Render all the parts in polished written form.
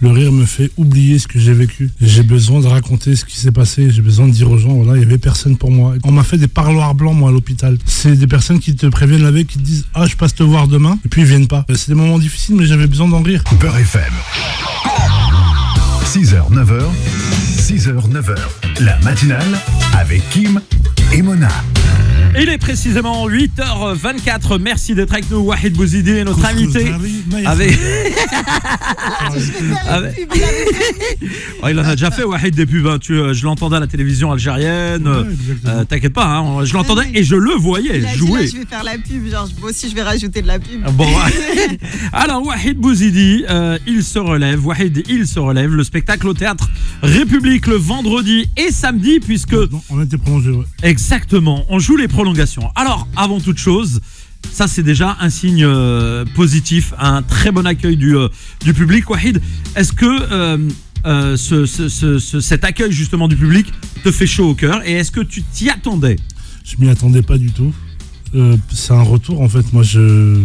Le rire me fait oublier ce que j'ai vécu. J'ai besoin de raconter ce qui s'est passé. J'ai besoin de dire aux gens, voilà, il n'y avait personne pour moi. On m'a fait des parloirs blancs, moi, à l'hôpital. C'est des personnes qui te préviennent la veille, qui te disent, ah, je passe te voir demain, et puis ils viennent pas. C'est des moments difficiles, mais j'avais besoin d'en rire. Beurre FM. 6h, 9h. 6h, 9h. La matinale avec Kim et Mona. Il est précisément 8h24. Merci d'être avec nous. Wahid Bouzidi est notre invité. Il en a déjà fait, Wahid, des pubs. Je l'entendais à la télévision algérienne. T'inquiète pas, hein, je l'entendais et je le voyais jouer. Je vais faire la pub, genre moi aussi je vais rajouter de la pub. Bon, alors Wahid Bouzidi, il se relève. Wahid, il se relève. Le spectacle au Théâtre République le vendredi et samedi, puisque... Non, on a été prolongé, ouais. Exactement, on joue les prolongations. Alors, avant toute chose, ça c'est déjà un signe positif, un très bon accueil du public. Wahid, est-ce que cet accueil justement du public te fait chaud au cœur et est-ce que tu t'y attendais? Je m'y attendais pas du tout. C'est un retour en fait. Moi, je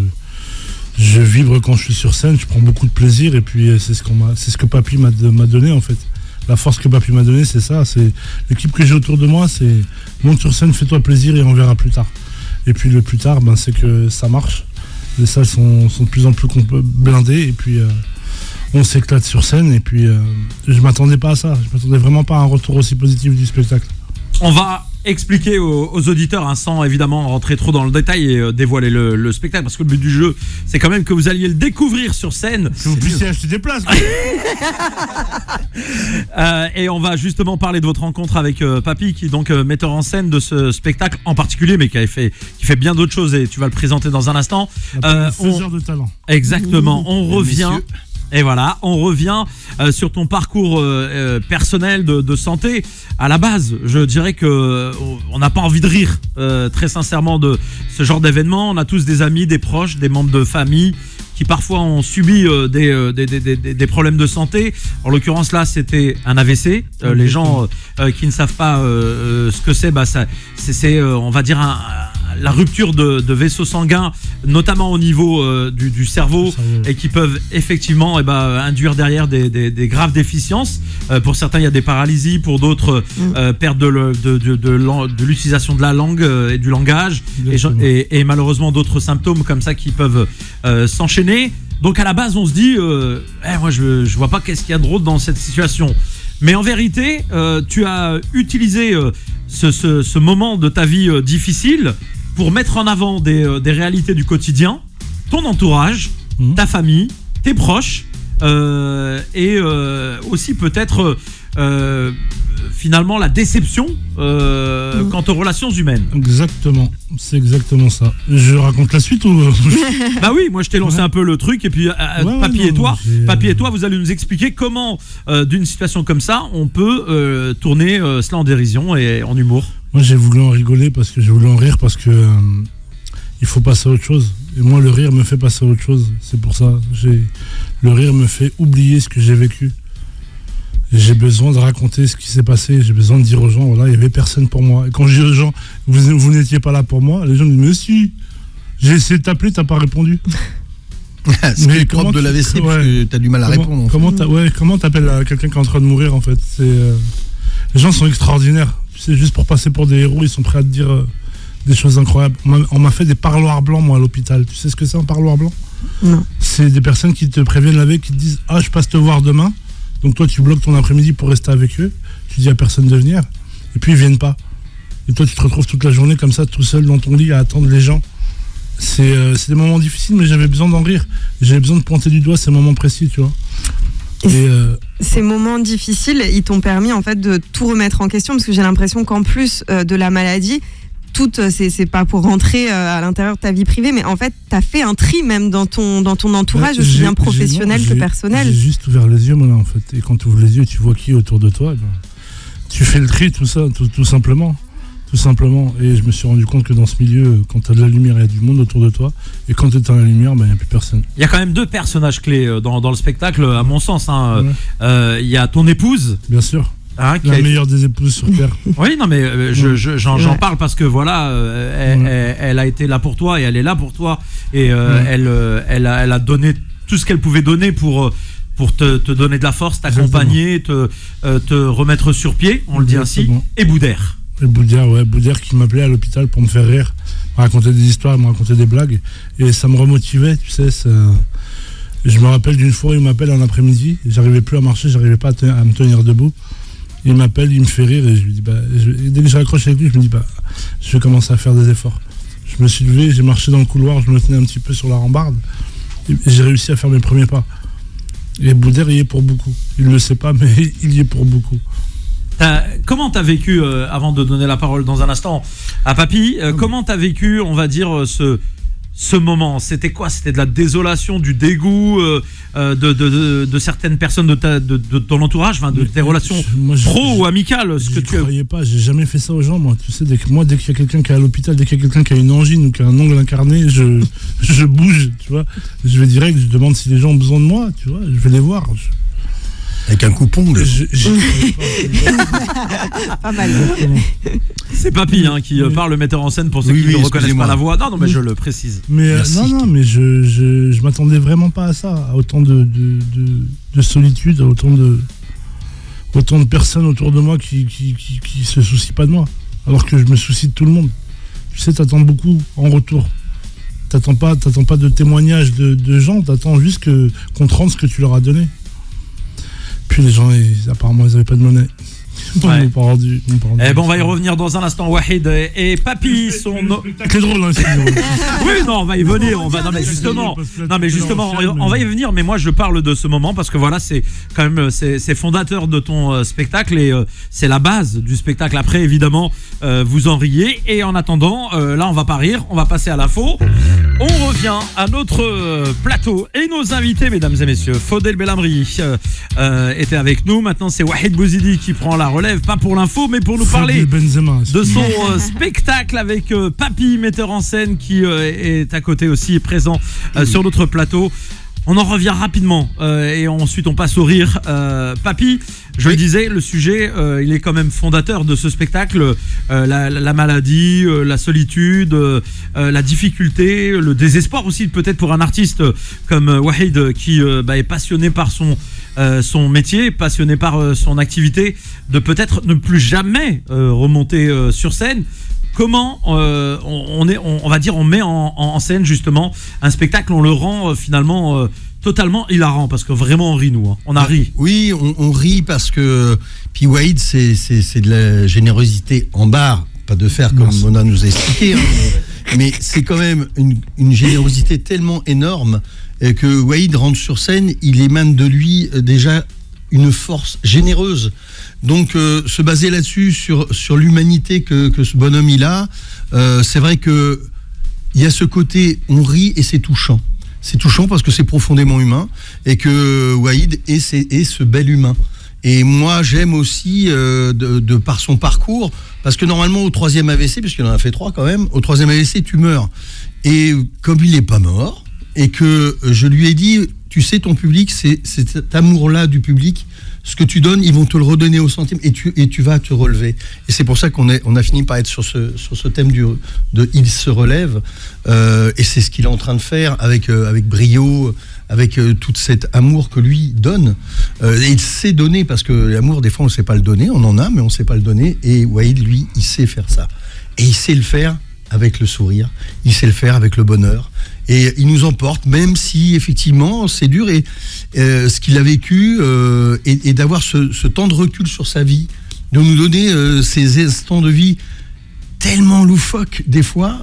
vibre quand je suis sur scène. Je prends beaucoup de plaisir et puis c'est ce que Papy m'a donné en fait. La force que Papy m'a donnée, c'est ça. C'est l'équipe que j'ai autour de moi. C'est monte sur scène, fais-toi plaisir et on verra plus tard. Et puis le plus tard, c'est que ça marche. Les salles sont de plus en plus blindées et puis on s'éclate sur scène. Et puis je m'attendais pas à ça. Je m'attendais vraiment pas à un retour aussi positif du spectacle. On va expliquer aux auditeurs, sans évidemment rentrer trop dans le détail et dévoiler le spectacle, parce que le but du jeu, c'est quand même que vous alliez le découvrir sur scène. Que vous puissiez acheter des places. Et on va justement parler de votre rencontre avec Papy, qui est donc metteur en scène de ce spectacle en particulier, mais qui fait bien d'autres choses, et tu vas le présenter dans un instant. 16 heures de talent. Exactement, on revient... Et voilà, on revient sur ton parcours personnel de santé. À la base, je dirais que on n'a pas envie de rire très sincèrement de ce genre d'événement. On a tous des amis, des proches, des membres de famille qui parfois ont subi des problèmes de santé. En l'occurrence là, c'était un AVC. Les gens qui ne savent pas ce que c'est, c'est on va dire la rupture de vaisseaux sanguins, notamment au niveau du cerveau, et qui peuvent effectivement induire derrière des graves déficiences. Pour certains, il y a des paralysies, pour d'autres, perte de l'utilisation de la langue et du langage, et malheureusement d'autres symptômes comme ça qui peuvent s'enchaîner. Donc à la base, on se dit, moi je vois pas qu'est-ce qu'il y a de drôle dans cette situation. Mais en vérité, tu as utilisé ce moment de ta vie difficile pour mettre en avant des réalités du quotidien, ton entourage, ta famille, tes proches, et aussi peut-être finalement la déception quant aux relations humaines. Exactement, c'est exactement ça. Je raconte la suite ou... Bah oui, moi je t'ai lancé un peu le truc, et puis Papy et toi, vous allez nous expliquer comment d'une situation comme ça, on peut tourner cela en dérision et en humour. Moi j'ai voulu en rigoler parce que j'ai voulu en rire parce que il faut passer à autre chose. Et moi le rire me fait passer à autre chose. C'est pour ça. Le rire me fait oublier ce que j'ai vécu. J'ai besoin de raconter ce qui s'est passé. J'ai besoin de dire aux gens, voilà, il n'y avait personne pour moi. Et quand je dis aux gens, vous n'étiez pas là pour moi, les gens me disent, mais si, j'ai essayé de t'appeler, t'as pas répondu. C'est le propre de l'AVC, parce que t'as du mal à répondre. Comment t'appelles quelqu'un qui est en train de mourir en fait? Les gens sont extraordinaires. C'est juste pour passer pour des héros, ils sont prêts à te dire des choses incroyables. On m'a fait des parloirs blancs, moi, à l'hôpital. Tu sais ce que c'est un parloir blanc? Non. C'est des personnes qui te préviennent la veille, qui te disent, ah, je passe te voir demain. Donc toi, tu bloques ton après-midi pour rester avec eux. Tu dis à personne de venir. Et puis, ils viennent pas. Et toi, tu te retrouves toute la journée comme ça, tout seul dans ton lit, à attendre les gens. C'est des moments difficiles, mais j'avais besoin d'en rire. J'avais besoin de pointer du doigt ces moments précis, tu vois. Et ces moments difficiles, ils t'ont permis en fait de tout remettre en question, parce que j'ai l'impression qu'en plus de la maladie, c'est pas pour rentrer à l'intérieur de ta vie privée, mais en fait t'as fait un tri même dans ton entourage, aussi bien professionnel que personnel. J'ai juste ouvert les yeux, moi, là, en fait. Et quand tu ouvres les yeux, tu vois qui est autour de toi. Tu fais le tri, tout ça, tout simplement. Tout simplement. Et je me suis rendu compte que dans ce milieu, quand tu as de la lumière, il y a du monde autour de toi. Et quand tu es dans la lumière, il n'y a plus personne. Il y a quand même deux personnages clés dans le spectacle, à mon sens. Il y a ton épouse. Bien sûr. La meilleure des épouses sur Terre. Oui, non, mais j'en parle parce que voilà, elle a été là pour toi et elle est là pour toi. Et elle a donné tout ce qu'elle pouvait donner pour pour te donner de la force, t'accompagner, te remettre sur pied, on le dit ainsi. Et Boudère. Et Boudère qui m'appelait à l'hôpital pour me faire rire, me raconter des histoires, me raconter des blagues. Et ça me remotivait, tu sais. Je me rappelle d'une fois, il m'appelle en après-midi. J'arrivais plus à marcher, j'arrivais pas à me tenir debout. Il m'appelle, il me fait rire et je lui dis, dès que je raccroche avec lui, je me dis, je vais commencer à faire des efforts. Je me suis levé, j'ai marché dans le couloir, je me tenais un petit peu sur la rambarde. Et j'ai réussi à faire mes premiers pas. Et Boudère y est pour beaucoup. Il ne le sait pas, mais il y est pour beaucoup. Comment t'as vécu, avant de donner la parole dans un instant à Papy, comment t'as vécu, on va dire, ce moment? C'était quoi? C'était de la désolation, du dégoût de certaines personnes de ton entourage, de tes relations pro ou amicales? Je ne croyais pas, j'ai jamais fait ça aux gens, moi. Tu sais, dès qu'il y a quelqu'un qui est à l'hôpital, dès qu'il y a quelqu'un qui a une angine ou qui a un ongle incarné, je bouge, tu vois. Je vais direct, je demande si les gens ont besoin de moi, tu vois. Je vais les voir. Avec un coupon. Pas mal. C'est Papy qui parle, le metteur en scène, pour ceux qui ne reconnaissent pas la voix. Non, mais je le précise. Mais mais je m'attendais vraiment pas à ça, à autant de solitude, à autant de personnes autour de moi qui se soucient pas de moi, alors que je me soucie de tout le monde. Tu sais, t'attends beaucoup en retour. T'attends pas de témoignages de gens, t'attends juste qu'on te rende ce que tu leur as donné. Puis les gens, apparemment, ils n'avaient pas de monnaie. Ouais. On va y revenir dans un instant. Wahid et Papy sont. C'est drôle, hein, oui, non, on va y venir. Non, mais justement, on va y venir. Mais moi, je parle de ce moment parce que voilà, c'est quand même c'est fondateur de ton spectacle et c'est la base du spectacle. Après, évidemment, vous en riez. Et en attendant, là, on va pas rire. On va passer à l'info. On revient à notre plateau et nos invités, mesdames et messieurs. Faudel Belhamri était avec nous. Maintenant, c'est Wahid Bouzidi qui prend la relève, pas pour l'info, mais pour nous parler de son spectacle avec Papy, metteur en scène, qui est à côté aussi, présent sur notre plateau. On en revient rapidement et ensuite on passe au rire. Papy, je le disais, le sujet, il est quand même fondateur de ce spectacle. La maladie, la solitude, la difficulté, le désespoir aussi peut-être pour un artiste comme Wahid qui est passionné par son métier, passionné par son activité, de peut-être ne plus jamais remonter sur scène. Comment on va dire, on met en scène justement un spectacle, on le rend finalement totalement hilarant, parce que vraiment on rit, nous, hein. On a ri. Oui, on rit parce que puis Wahid, c'est de la générosité en barre, pas de fer comme Mona nous a expliqué, hein, mais c'est quand même une générosité tellement énorme que Wahid rentre sur scène, il émane de lui déjà une force généreuse. Donc se baser là-dessus, sur l'humanité que ce bonhomme il a, c'est vrai que il y a ce côté, on rit et c'est touchant. C'est touchant parce que c'est profondément humain et que Wahid est ce bel humain. Et moi j'aime aussi de par son parcours, parce que normalement au 3e AVC, puisqu'il en a fait 3 quand même, au 3e AVC tu meurs. Et comme il n'est pas mort, et que je lui ai dit, tu sais, ton public, c'est cet amour-là du public, ce que tu donnes, ils vont te le redonner au centime et tu vas te relever. Et c'est pour ça qu'on a fini par être sur ce thème de il se relève. Et c'est ce qu'il est en train de faire avec brio, avec tout cet amour que lui donne. Et il sait donner, parce que l'amour, des fois, on ne sait pas le donner. On en a, mais on ne sait pas le donner. Et Wahid, lui, il sait faire ça. Et il sait le faire avec le sourire. Il sait le faire avec le bonheur. Et il nous emporte, même si effectivement c'est dur, et ce qu'il a vécu, et d'avoir ce temps de recul sur sa vie, de nous donner ces instants de vie tellement loufoques des fois,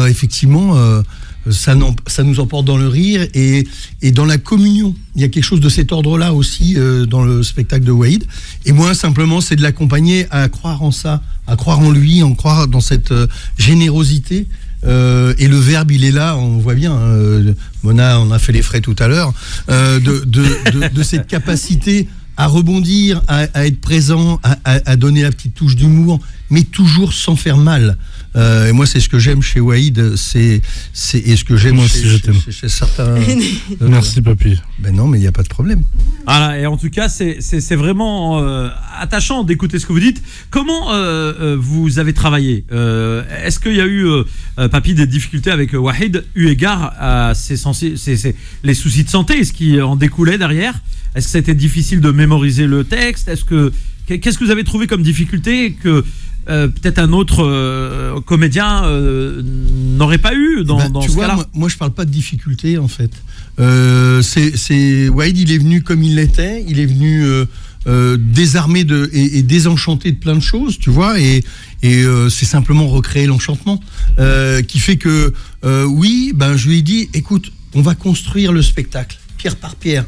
effectivement ça nous emporte dans le rire et dans la communion. Il y a quelque chose de cet ordre-là aussi dans le spectacle de Wahid. Et moi, simplement, c'est de l'accompagner à croire en ça, à croire en lui, à croire dans cette générosité. Et le verbe, il est là, on voit bien. Mona, on a fait les frais tout à l'heure, de cette capacité à rebondir, à être présent, à donner la petite touche d'humour, mais toujours sans faire mal. Et moi, c'est ce que j'aime chez Waïd, et ce que j'aime Moi aussi, je t'aime. chez certains. Merci, papy. Ben non, mais il n'y a pas de problème. Voilà, et en tout cas, c'est vraiment attachant d'écouter ce que vous dites. Comment vous avez travaillé Est-ce qu'il y a eu, papy, des difficultés avec Wahid, eu égard à les soucis de santé et ce qui en découlait derrière? Est-ce que c'était difficile de mémoriser le texte? Qu'est-ce que vous avez trouvé comme difficulté que peut-être un autre comédien n'aurait pas eu dans ce cas-là? Moi, je parle pas de difficulté, en fait. Waïd, il est venu comme il l'était. Il est venu désarmé et désenchanté de plein de choses, tu vois, et c'est simplement recréer l'enchantement qui fait que je lui ai dit, écoute, on va construire le spectacle pierre par pierre.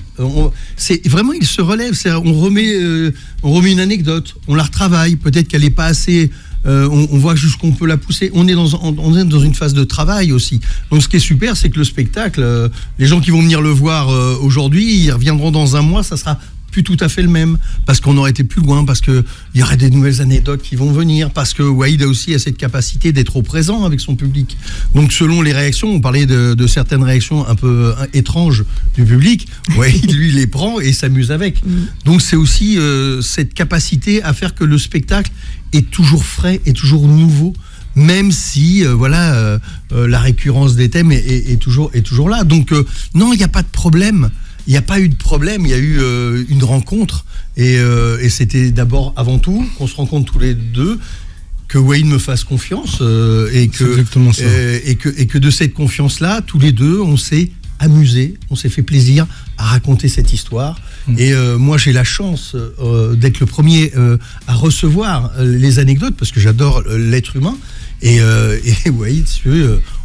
C'est vraiment, il se relève. On remet une anecdote, on la retravaille. Peut-être qu'elle n'est pas assez. On voit jusqu'où on peut la pousser. On est dans une phase de travail aussi. Donc, ce qui est super, c'est que le spectacle, les gens qui vont venir le voir aujourd'hui, ils reviendront dans un mois. Ça sera plus tout à fait le même, parce qu'on aurait été plus loin, parce qu'il y aurait des nouvelles anecdotes qui vont venir, parce que Waïd a aussi cette capacité d'être au présent avec son public. Donc selon les réactions, on parlait de certaines réactions un peu étranges du public, Waïd lui les prend et s'amuse avec. Donc c'est aussi cette capacité à faire que le spectacle est toujours frais, est toujours nouveau, même si la récurrence des thèmes est toujours là. Donc non, il n'y a pas de problème. Il n'y a pas eu de problème, il y a eu une rencontre et c'était d'abord, avant tout, qu'on se rencontre tous les deux, que Waïd me fasse confiance et que de cette confiance-là, tous les deux, on s'est amusés, on s'est fait plaisir à raconter cette histoire. Et moi, j'ai la chance d'être le premier à recevoir les anecdotes parce que j'adore l'être humain. Et Waïd,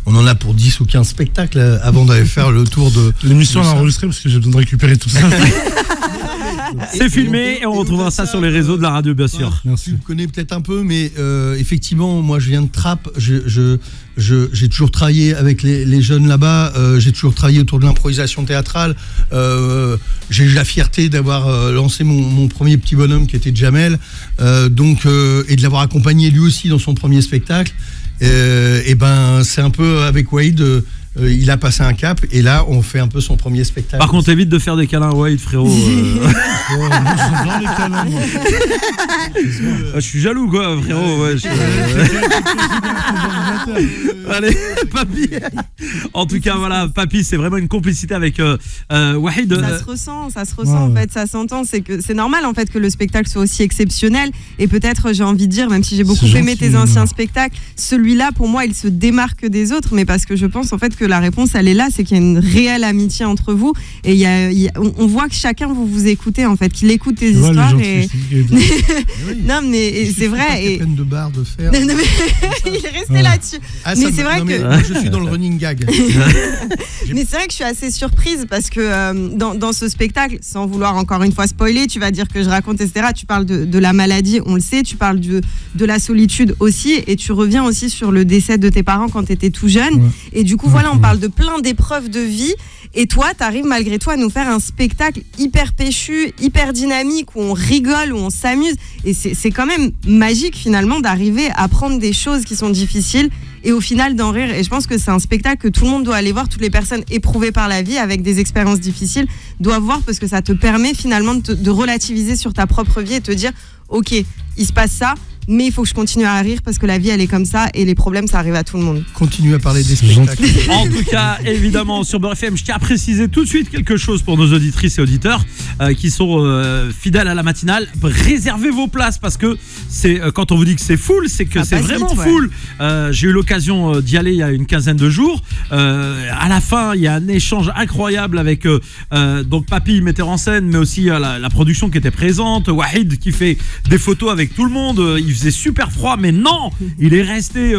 on en a pour 10 ou 15 spectacles avant d'aller faire le tour de... L'émission, on l'a enregistrée parce que j'ai besoin de récupérer tout ça. C'est filmé et on retrouvera ça sur les réseaux de la radio, bien sûr. Tu me connais peut-être un peu, mais effectivement, moi, je viens de Trappes. J'ai toujours travaillé avec les jeunes là-bas. J'ai toujours travaillé autour de l'improvisation théâtrale. J'ai eu la fierté d'avoir lancé mon premier petit bonhomme qui était Jamel, et de l'avoir accompagné lui aussi dans son premier spectacle. C'est un peu avec Waïd, il a passé un cap et là on fait un peu son premier spectacle. Par contre, évite de faire des câlins à Waïd, frérot. J'adore les câlins, moi. Je suis jaloux, quoi, frérot. Allez, papy. En tout cas, voilà, papy, c'est vraiment une complicité avec Wahid. Ça se ressent en fait, ça s'entend. C'est normal en fait que le spectacle soit aussi exceptionnel. Et peut-être, j'ai envie de dire, même si j'ai beaucoup aimé tes anciens spectacles, celui-là, pour moi, il se démarque des autres. Mais parce que je pense en fait que la réponse, elle est là, c'est qu'il y a une réelle amitié entre vous. Et on voit que chacun vous écoutez en fait, qu'il écoute tes histoires. Non, mais c'est vrai. Et peine de barre de fer. Il est resté là-dessus. Mais c'est vrai que moi, je suis dans le running gag. Mais c'est vrai que je suis assez surprise parce que dans ce spectacle, sans vouloir encore une fois spoiler, tu vas dire que je raconte, etc. Tu parles de la maladie, on le sait, tu parles de la solitude aussi, et tu reviens aussi sur le décès de tes parents quand tu étais tout jeune. Ouais. Et du coup, voilà, on parle de plein d'épreuves de vie. Et toi, tu arrives malgré tout à nous faire un spectacle hyper péchu, hyper dynamique, où on rigole, où on s'amuse. Et c'est quand même magique finalement d'arriver à prendre des choses qui sont difficiles et au final d'en rire. Et je pense que c'est un spectacle que tout le monde doit aller voir. Toutes les personnes éprouvées par la vie avec des expériences difficiles doivent voir, parce que ça te permet finalement de relativiser sur ta propre vie et te dire ok, il se passe ça, mais il faut que je continue à rire parce que la vie elle est comme ça et les problèmes ça arrive à tout le monde. Continue à parler des spectacles. En tout cas, évidemment, sur Beurre FM, je tiens à préciser tout de suite quelque chose pour nos auditrices et auditeurs qui sont fidèles à la matinale. Réservez vos places parce que c'est quand on vous dit que c'est full, c'est que c'est vraiment full. J'ai eu l'occasion d'y aller il y a une quinzaine de jours. À la fin, il y a un échange incroyable avec donc Papy, metteur en scène, mais aussi la production qui était présente. Wahid qui fait des photos avec tout le monde. Il faisait super froid, mais non, il est resté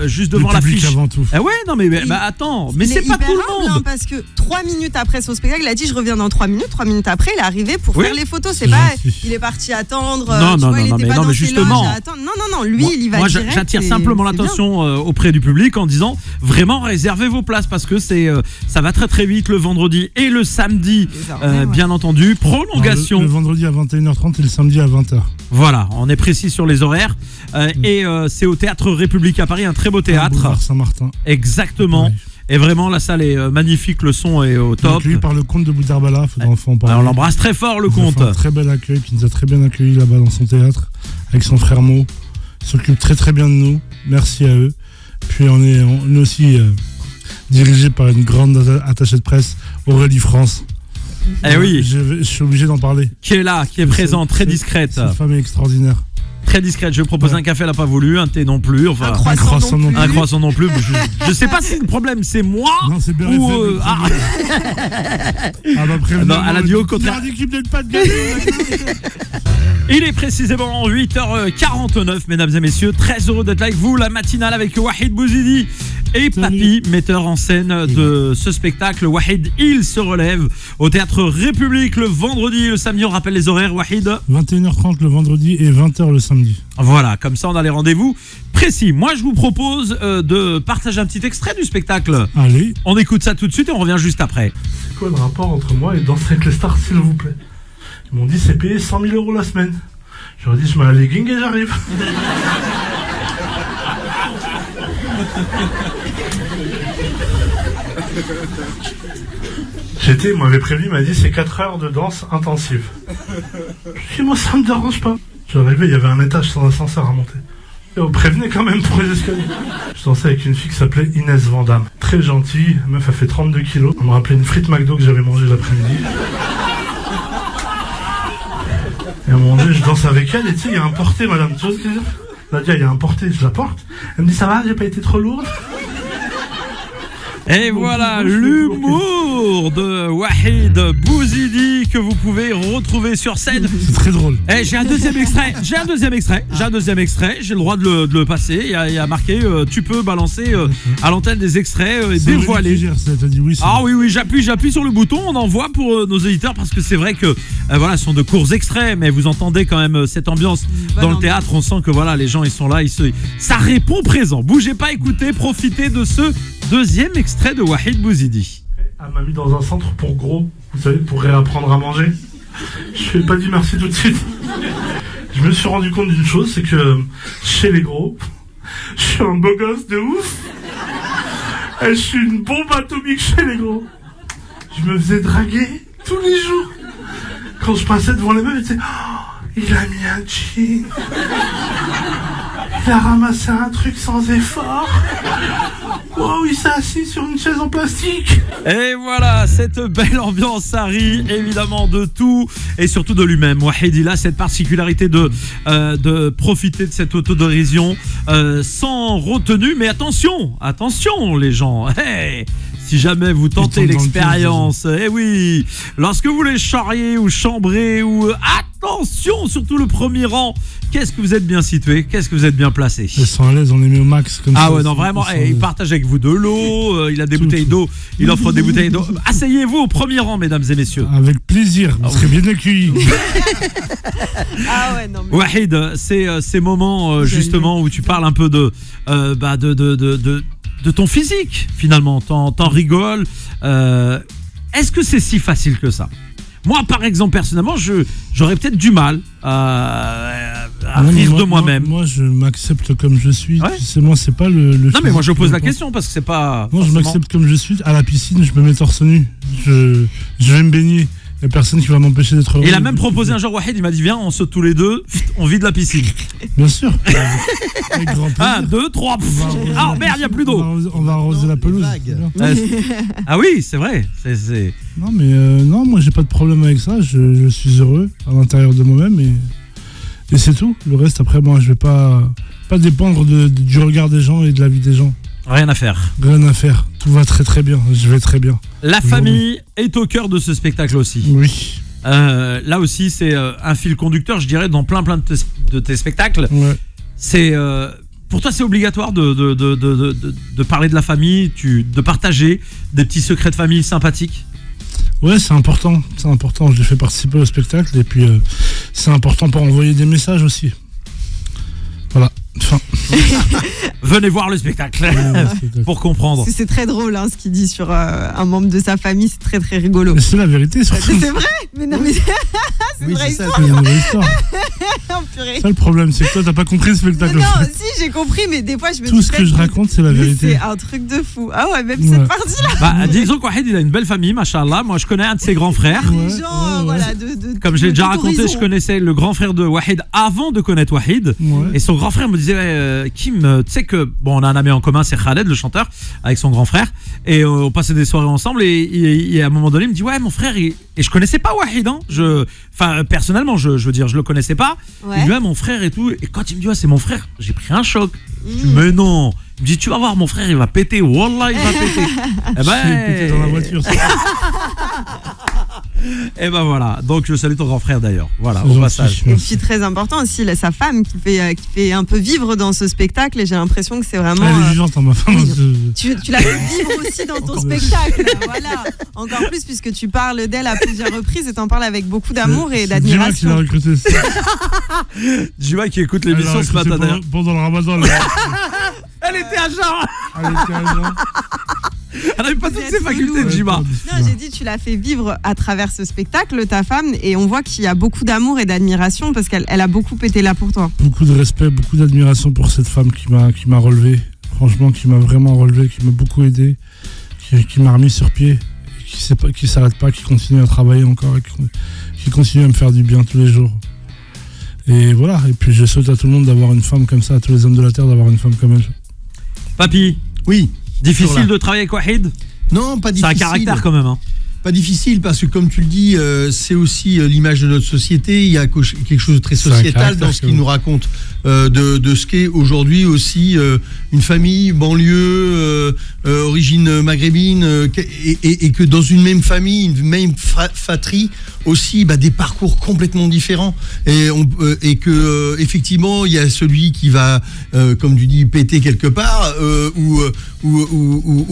juste devant l'affiche. Avant tout. Ah ouais, non mais attends, mais c'est pas tout le monde. Hein, parce que 3 minutes après son spectacle, il a dit je reviens dans 3 minutes. 3 minutes après, il est arrivé pour faire les photos. C'est pas, il est parti attendre. Non, mais justement. Non, lui, il y va direct. Moi, j'attire simplement l'attention auprès du public en disant vraiment réservez vos places parce que ça va très très vite le vendredi et le samedi, bien entendu. Prolongation. Le vendredi à 21h30 et le samedi à 20h. Voilà, on est précis sur les horaires. concert. Et c'est au Théâtre République à Paris, un très beau théâtre. Boulevard Saint-Martin. Exactement. Oui. Et vraiment, la salle est magnifique, le son est au top. Accueilli par le comte de Boudarbala, faudra en parler. Alors, on l'embrasse très fort, le Il nous a comte. fait un très bel accueil, qui nous a très bien accueillis là-bas dans son théâtre, avec son frère Mo. Ils s'occupent très très bien de nous. Merci à eux. Puis on est aussi dirigé par une grande attachée de presse, Aurélie France. Eh oui. Je suis obligé d'en parler. Qui est là, qui est présente, très discrète. Cette femme est extraordinaire. Très discrète. Je lui propose un café, elle n'a pas voulu, un thé non plus. Enfin, Un croissant non plus. un croissant non plus. Je sais pas si le problème c'est moi Non, c'est bien ou. Non, elle a dit au contraire. Il est précisément 8h49, mesdames et messieurs. Très heureux d'être là avec vous. La matinale avec Wahid Bouzidi et Papy, metteur en scène de ce spectacle. Wahid, il se relève au Théâtre République le vendredi, le samedi. On rappelle les horaires, Wahid. 21h30 le vendredi et 20h le samedi. Voilà, comme ça on a les rendez-vous précis. Moi je vous propose de partager un petit extrait du spectacle. Allez. On écoute ça tout de suite et on revient juste après. C'est quoi le rapport entre moi et Danser avec les stars, s'il vous plaît? Ils m'ont dit c'est payé 100 000 € la semaine. J'aurais dit je mets un legging et j'arrive. Il m'avait prévenu, il m'a dit c'est 4 heures de danse intensive. Je dis moi ça me dérange pas. J'arrivais, il y avait un étage sans ascenseur à monter. Et on prévenait quand même pour les escaliers. Je dansais avec une fille qui s'appelait Inès Vandamme. Très gentille, la meuf a fait 32 kilos. On me rappelait une frite McDo que j'avais mangée l'après-midi. Et à un moment donné, je danse avec elle et tu sais, il y a un porté, madame. Tu vois ce que je veux dire? Nadia, il y a un porté, je la porte. Elle me dit ça va, j'ai pas été trop lourde. Et voilà l'humour de Wahid Bouzidi que vous pouvez retrouver sur scène. C'est très drôle. Et j'ai un deuxième extrait. J'ai le droit de le passer. Il y a marqué tu peux balancer à l'antenne des extraits et dévoiler. Oui, j'appuie sur le bouton. On envoie pour nos éditeurs parce que c'est vrai que voilà, ce sont de courts extraits, mais vous entendez quand même cette ambiance dans le théâtre. On sent que voilà, les gens ils sont là, ça répond présent. Bougez pas, écoutez, profitez de ce deuxième extrait de Wahid Bouzidi. Elle m'a mis dans un centre pour gros, vous savez, pour réapprendre à manger. Je lui ai pas dit merci tout de suite. Je me suis rendu compte d'une chose, c'est que chez les gros, je suis un beau gosse de ouf. Et je suis une bombe atomique chez les gros. Je me faisais draguer tous les jours. Quand je passais devant les meufs, ils disaient oh, il a mis un jean. Il a ramassé un truc sans effort. Wow, il s'est assis sur une chaise en plastique. Et voilà, cette belle ambiance, ça rit évidemment de tout et surtout de lui-même. Wahid, il a cette particularité de profiter de cette autodérision sans retenue. Mais attention les gens. Hey, si jamais vous tentez l'expérience, oui, lorsque vous les charriez ou chambrez ou attention, surtout le premier rang. Qu'est-ce que vous êtes bien situé? Qu'est-ce que vous êtes bien placé? Ils sont à l'aise, on les met au max comme ça. Ah ouais, non, vraiment, il partage avec vous de l'eau, il a des bouteilles d'eau, il offre des bouteilles d'eau. Asseyez-vous au premier rang, mesdames et messieurs. Avec plaisir, vous serez bien accueillis. Ah ouais, non mais... Wahid, c'est ces moments justement où tu parles un peu de ton physique, finalement, t'en rigoles. Est-ce que c'est si facile que ça? Moi, par exemple, personnellement, j'aurais peut-être du mal à rire de moi-même. Moi, je m'accepte comme je suis. Ouais. Tu sais, moi, c'est pas le non, mais moi, je pose la question parce que c'est pas. Moi, je m'accepte comme je suis. À la piscine, je me mets torse nu. Je vais me baigner. Il n'y a personne qui va m'empêcher d'être heureux. Il a même proposé un jour, Wahid, il m'a dit viens, on saute tous les deux, on vide la piscine. Bien sûr. Avec grand plaisir. 1, 2, 3. Ah merde, il n'y a plus d'eau. On va arroser la pelouse. Ah oui, c'est vrai. Non, mais non, moi j'ai pas de problème avec ça. Je suis heureux à l'intérieur de moi-même et c'est tout. Le reste, après, moi, je vais pas dépendre du regard des gens et de la vie des gens. Rien à faire. Rien à faire. Tout va très très bien. Je vais très bien. La famille est au cœur de ce spectacle aussi. Oui. Là aussi, c'est un fil conducteur, je dirais, dans plein de tes spectacles. Ouais. C'est pour toi, c'est obligatoire de parler de la famille, de partager des petits secrets de famille sympathiques. Ouais, c'est important. C'est important. Je les fais participer au spectacle et puis c'est important pour envoyer des messages aussi. Voilà. Fin. Venez voir le spectacle pour comprendre. C'est très drôle ce qu'il dit sur un membre de sa famille, c'est très très rigolo. Mais c'est la vérité. C'est vrai, mais non mais c'est oui, une vraie c'est ça, histoire. C'est une vraie histoire. purée. Ça, le problème, c'est que toi, t'as pas compris le spectacle. Non, si, j'ai compris, mais des fois, je me dis. Tout ce que je raconte, c'est la vérité. C'est un truc de fou. Ah ouais, même cette partie-là. Bah, disons qu'Wahid, il a une belle famille, machallah. Moi, je connais un de ses grands frères. Les gens, voilà, Comme je l'ai déjà raconté, horizon. je connaissais le grand frère de Wahid avant de connaître Wahid. Ouais. Et son grand frère me disait, Kim, tu sais que, bon, on a un ami en commun, c'est Khaled, le chanteur, avec son grand frère. Et on passait des soirées ensemble. Et à un moment donné, il me dit, ouais, mon frère, et je connaissais pas Wahid, hein. Enfin, personnellement, je veux dire, je le connaissais pas. Ouais. Il me dit, ouais, mon frère et tout. Et quand il me dit, ouais, c'est mon frère, j'ai pris un choc. Je dis, mais non. Il me dit, tu vas voir, mon frère, il va péter. Wallah, il va péter. Eh Je l'ai pété dans la voiture. ça. Et ben voilà. Donc, je salue ton grand frère d'ailleurs. Voilà, C'est au gentil, passage. Et merci. puis très important aussi, sa femme qui fait un peu vivre dans ce spectacle. Et j'ai l'impression que c'est vraiment. Elle est vivante, hein, ma femme. Tu l'as fait vivre aussi dans ton spectacle. Voilà. Encore plus puisque tu parles d'elle à plusieurs reprises et t'en parles avec beaucoup d'amour et C'est Dima qui l'a d'admiration. recruté. Juma qui écoute Elle l'a l'émission ce recruté matin d'ailleurs. pendant le ramadan. Là. Elle était à Jean. Elle était à Jean. Elle n'avait pas Vous toutes êtes ses facultés, relou. Juma. Non, j'ai dit tu l'as fait vivre à travers ce spectacle, ta femme, et on voit qu'il y a beaucoup d'amour et d'admiration parce qu'elle a beaucoup été là pour toi. Beaucoup de respect, beaucoup d'admiration pour cette femme qui m'a relevé. Franchement, qui m'a vraiment relevé, qui m'a beaucoup aidé, qui m'a remis sur pied, qui s'arrête pas, qui continue à travailler encore et qui continue à me faire du bien tous les jours. Et voilà, et puis je souhaite à tout le monde d'avoir une femme comme ça, à tous les hommes de la terre d'avoir une femme comme elle. Papy, Oui. difficile de travailler avec Wahid. Non, pas C'est difficile. un caractère quand même. Hein. Pas difficile parce que comme tu le dis, c'est aussi l'image de notre société. Il y a quelque chose de très C'est un sociétal caractère dans ce que- qu'il nous raconte de ce qu'est aujourd'hui aussi une famille, banlieue, origine maghrébine, et que dans une même famille, une même fratrie aussi, des parcours complètement différents. Et que effectivement, il y a celui qui va, comme tu dis, péter quelque part ou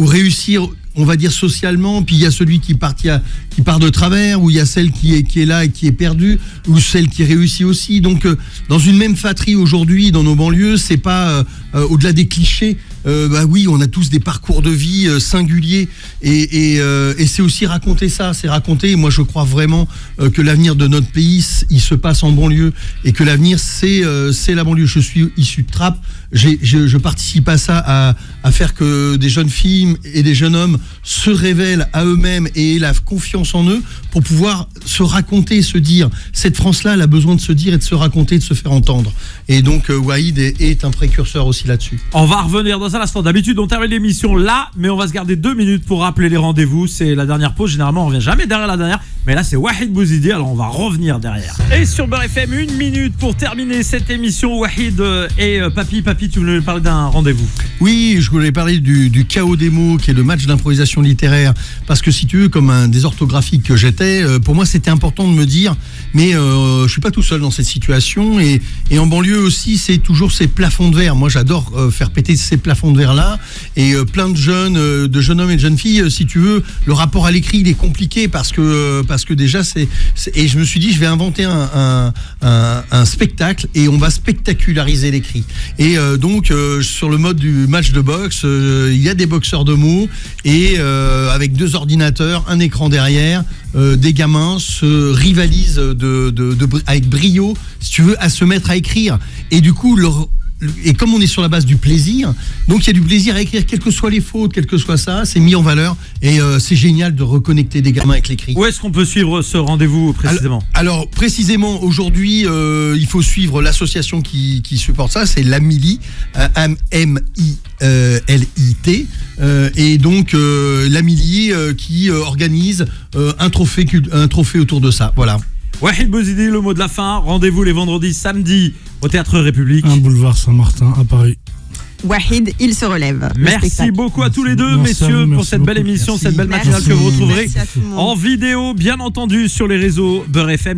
réussir, on va dire socialement, puis il y a celui qui part de travers, ou il y a celle qui est là et qui est perdue, ou celle qui réussit aussi. Donc dans une même fratrie aujourd'hui, dans nos banlieues, c'est pas au-delà des clichés. Oui, on a tous des parcours de vie singuliers et c'est aussi raconter ça, c'est raconter. Moi, je crois vraiment que l'avenir de notre pays, il se passe en banlieue et que l'avenir, c'est la banlieue. Je suis issu de Trappes, je participe à ça, à faire que des jeunes filles et des jeunes hommes se révèlent à eux-mêmes et aient la confiance en eux pour pouvoir se raconter, se dire. Cette France-là, elle a besoin de se dire et de se raconter, de se faire entendre. Et donc, Wahid est un précurseur aussi là-dessus. On va revenir dans un instant. D'habitude, on termine l'émission là, mais on va se garder 2 minutes pour rappeler les rendez-vous. C'est la dernière pause. Généralement, on revient jamais derrière la dernière. Mais là, c'est Wahid Bouzidi, alors on va revenir derrière. Et sur Beurre FM, 1 minute pour terminer cette émission. Wahid et Papy, tu voulais nous parler d'un rendez-vous. Oui, je voulais parler du chaos des mots, qui est le match d'improvisation littéraire. Parce que si tu veux, comme un désorthographique que j'étais, pour moi, c'était important de me dire, mais je suis pas tout seul dans cette situation. Et en banlieue aussi, c'est toujours ces plafonds de verre. Moi, j'adore faire péter ces plafonds de verre-là. Et plein de jeunes hommes et de jeunes filles, si tu veux, le rapport à l'écrit, il est compliqué parce que déjà, et je me suis dit, je vais inventer un spectacle et on va spectaculariser l'écrit. Et donc, sur le mode du match de boxe, il y a des boxeurs de mots et avec 2 ordinateurs, un écran derrière, des gamins se rivalisent avec brio, si tu veux, à se mettre à écrire. Et du coup, et comme on est sur la base du plaisir, donc il y a du plaisir à écrire, quelles que soient les fautes, quel que soit ça, c'est mis en valeur et c'est génial de reconnecter des gamins avec l'écrit. Où est-ce qu'on peut suivre ce rendez-vous précisément ? Alors précisément aujourd'hui, il faut suivre l'association qui supporte ça, c'est l'AMILIT, M-I-L-I-T, et donc l'AMILIT qui organise un trophée autour de ça. Voilà. Wahid Bouzidi, le mot de la fin. Rendez-vous les vendredis, samedis au Théâtre République. Un boulevard Saint-Martin à Paris. Wahid, il se relève. Le Merci spectacle. beaucoup à tous les deux, Merci à messieurs, vous, pour merci cette belle beaucoup. émission, Merci. cette belle matinale Merci. que vous retrouverez Merci à tout le monde. en vidéo, bien entendu, sur les réseaux Beurre FM.